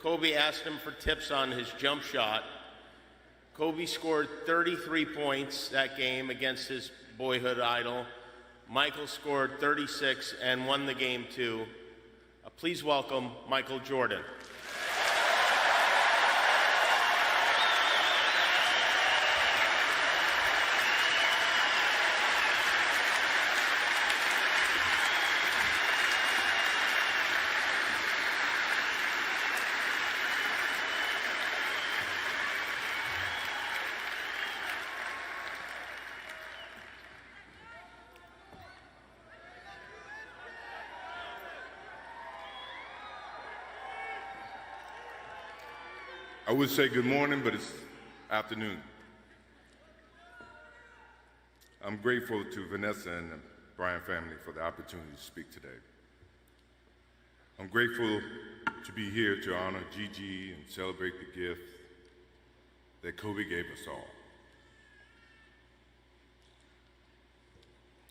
Kobe asked him for tips on his jump shot. Kobe scored 33 points that game against his boyhood idol. Michael scored 36 and won the game too. Please welcome Michael Jordan. I would say good morning, but it's afternoon. I'm grateful to Vanessa and the Bryant family for the opportunity to speak today. I'm grateful to be here to honor Gigi and celebrate the gift that Kobe gave us all.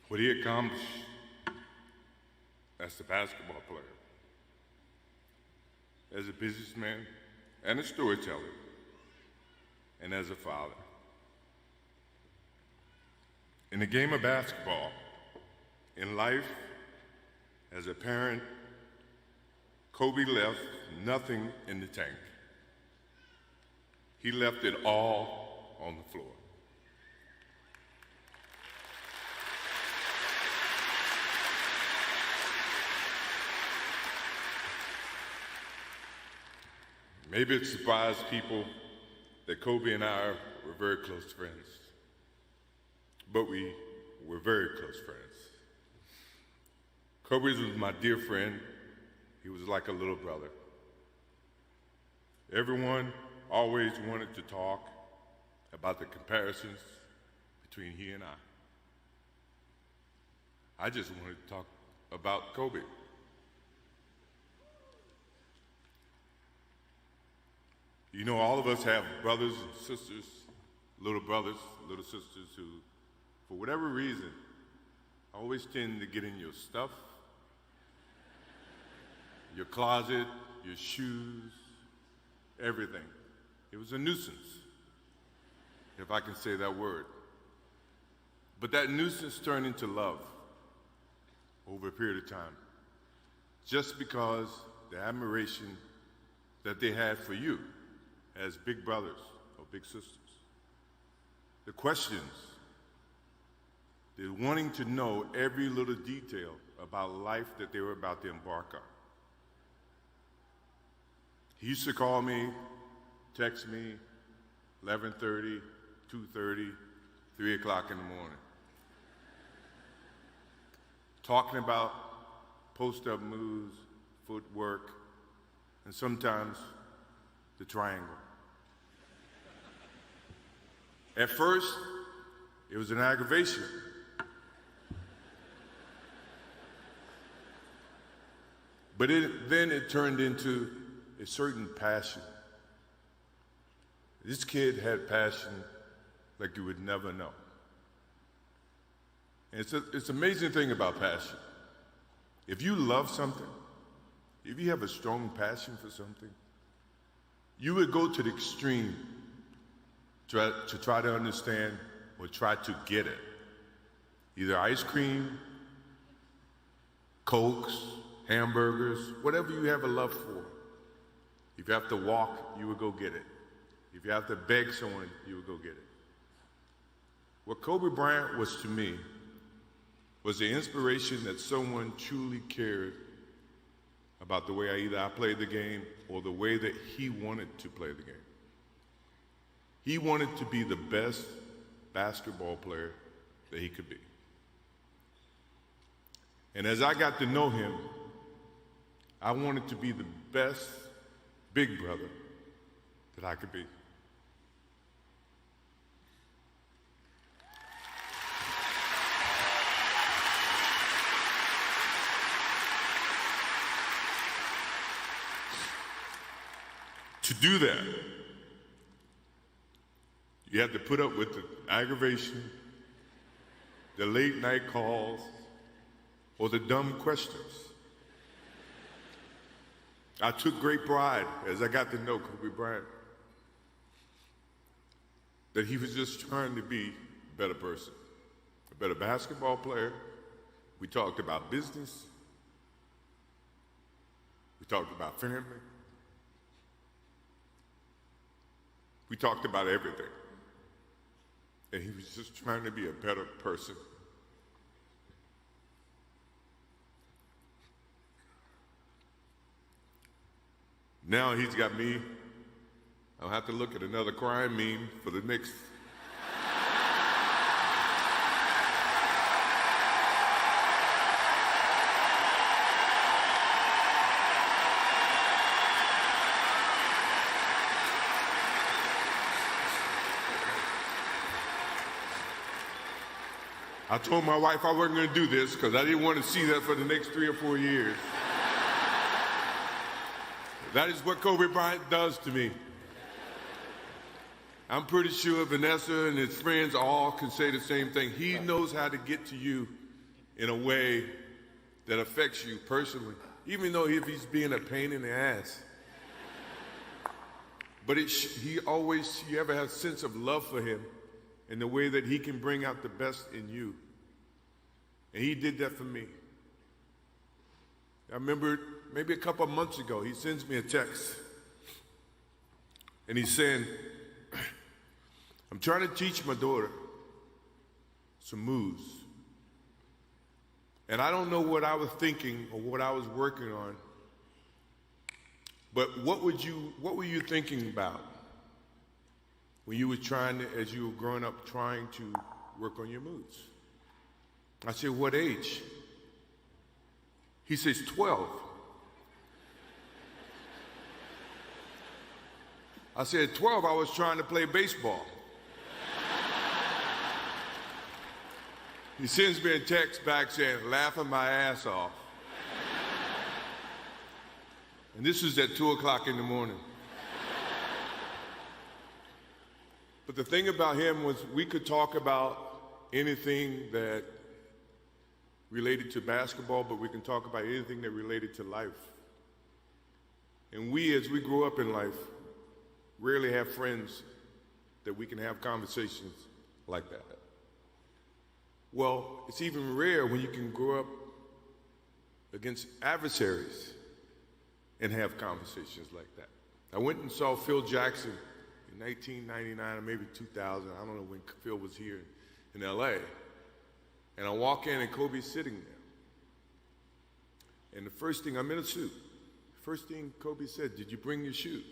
What he accomplished as a basketball player, as a businessman, and a storyteller, and as a father. In the game of basketball, in life, as a parent, Kobe left nothing in the tank. He left it all on the floor. Maybe it surprised people that Kobe and I were very close friends, but we were very close friends. Kobe was my dear friend. He was like a little brother. Everyone always wanted to talk about the comparisons between he and I just wanted to talk about Kobe. You know, all of us have brothers and sisters, little brothers, little sisters who, for whatever reason, always tend to get in your stuff, your closet, your shoes, everything. It was a nuisance, if I can say that word. But that nuisance turned into love over a period of time, just because the admiration that they had for you as big brothers or big sisters. The questions, the wanting to know every little detail about life that they were about to embark on. He used to call me, text me, 11:30, 2:30, 3 o'clock in the morning, talking about post-up moves, footwork, and sometimes the triangle. At first, it was an aggravation. But then it turned into a certain passion. This kid had passion like you would never know. And it's an amazing thing about passion. If you love something, if you have a strong passion for something, you would go to the extreme to try to understand or try to get it. Either ice cream, Cokes, hamburgers, whatever you have a love for. If you have to walk, you would go get it. If you have to beg someone, you would go get it. What Kobe Bryant was to me was the inspiration that someone truly cared about the way I played the game or the way that he wanted to play the game. He wanted to be the best basketball player that he could be. And as I got to know him, I wanted to be the best big brother that I could be. To do that, you have to put up with the aggravation, the late night calls, or the dumb questions. I took great pride as I got to know Kobe Bryant that he was just trying to be a better person, a better basketball player. We talked about business. We talked about family. We talked about everything. And he was just trying to be a better person. Now he's got me. I'll have to look at another crime meme for the next. I told my wife I wasn't going to do this because I didn't want to see that for the next 3 or 4 years. That is what Kobe Bryant does to me. I'm pretty sure Vanessa and his friends all can say the same thing. He knows how to get to you in a way that affects you personally, even though if he's being a pain in the ass. But you ever have a sense of love for him in the way that he can bring out the best in you. And he did that for me. I remember maybe a couple of months ago, he sends me a text. And he's saying, I'm trying to teach my daughter some moves. And I don't know what I was thinking or what I was working on. But what were you thinking about when you were as you were growing up, trying to work on your moves? I said, what age? He says, 12. I said, 12, I was trying to play baseball. He sends me a text back saying, laughing my ass off. And this was at 2 o'clock in the morning. But the thing about him was we could talk about anything that related to basketball, but we can talk about anything that related to life. And we, as we grow up in life, rarely have friends that we can have conversations like that. Well, it's even rare when you can grow up against adversaries and have conversations like that. I went and saw Phil Jackson in 1999 or maybe 2000. I don't know when Phil was here in LA. And I walk in and Kobe's sitting there. And the first thing, I'm in a suit. First thing Kobe said, did you bring your shoes?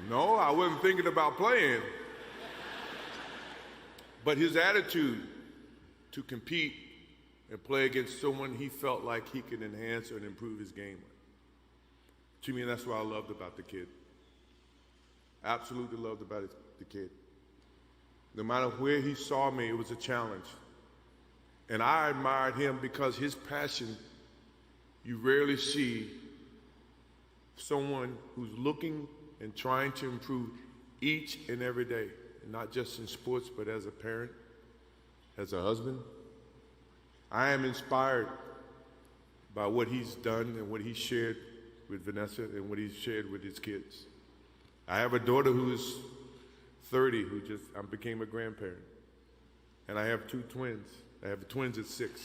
No, I wasn't thinking about playing. But his attitude to compete and play against someone he felt like he could enhance and improve his game with. To me, that's what I loved about the kid. Absolutely loved about the kid. No matter where he saw me, it was a challenge. And I admired him because his passion, you rarely see someone who's looking and trying to improve each and every day, not just in sports, but as a parent, as a husband. I am inspired by what he's done and what he shared with Vanessa and what he's shared with his kids. I have a daughter who is 30 who became a grandparent. And I have 2 twins. I have twins at 6.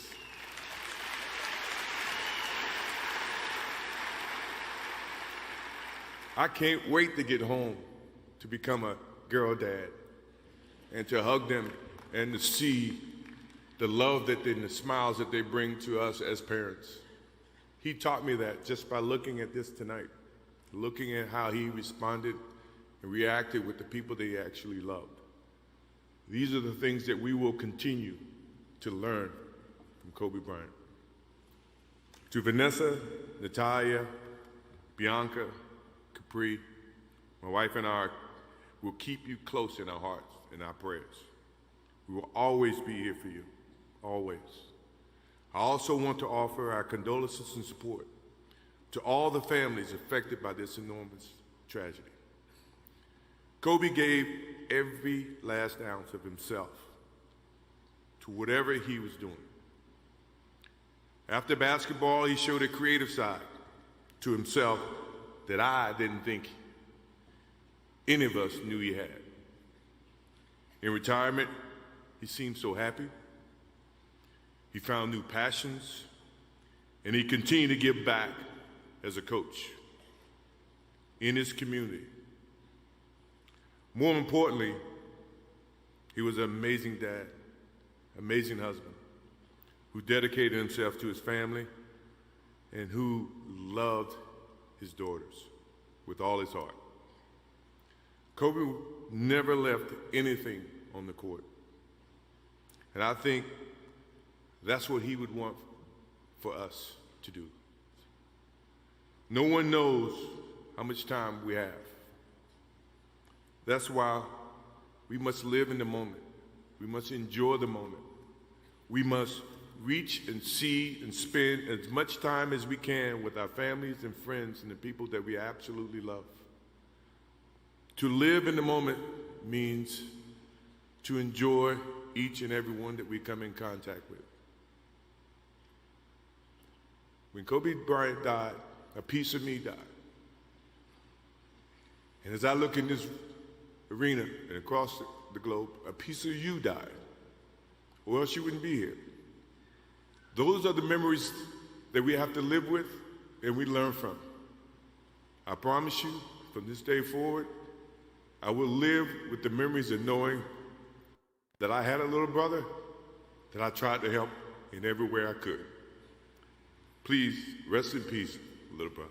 I can't wait to get home to become a girl dad and to hug them and to see the love and the smiles that they bring to us as parents. He taught me that just by looking at this tonight, looking at how he responded and reacted with the people that he actually loved. These are the things that we will continue to learn from Kobe Bryant. To Vanessa, Natalia, Bianca, Capri, my wife and I will keep you close in our hearts and our prayers. We will always be here for you, always. I also want to offer our condolences and support to all the families affected by this enormous tragedy. Kobe gave every last ounce of himself to whatever he was doing. After basketball, he showed a creative side to himself that I didn't think any of us knew he had. In retirement, he seemed so happy. He found new passions, and he continued to give back as a coach in his community. More importantly, he was an amazing dad, amazing husband, who dedicated himself to his family and who loved his daughters with all his heart. Kobe never left anything on the court. And I think that's what he would want for us to do. No one knows how much time we have. That's why we must live in the moment. We must enjoy the moment. We must reach and see and spend as much time as we can with our families and friends and the people that we absolutely love. To live in the moment means to enjoy each and every one that we come in contact with. When Kobe Bryant died, a piece of me died. And as I look in this arena and across the globe, a piece of you died, or else you wouldn't be here. Those are the memories that we have to live with and we learn from. I promise you, from this day forward, I will live with the memories of knowing that I had a little brother that I tried to help in every way I could. Please rest in peace, little brother.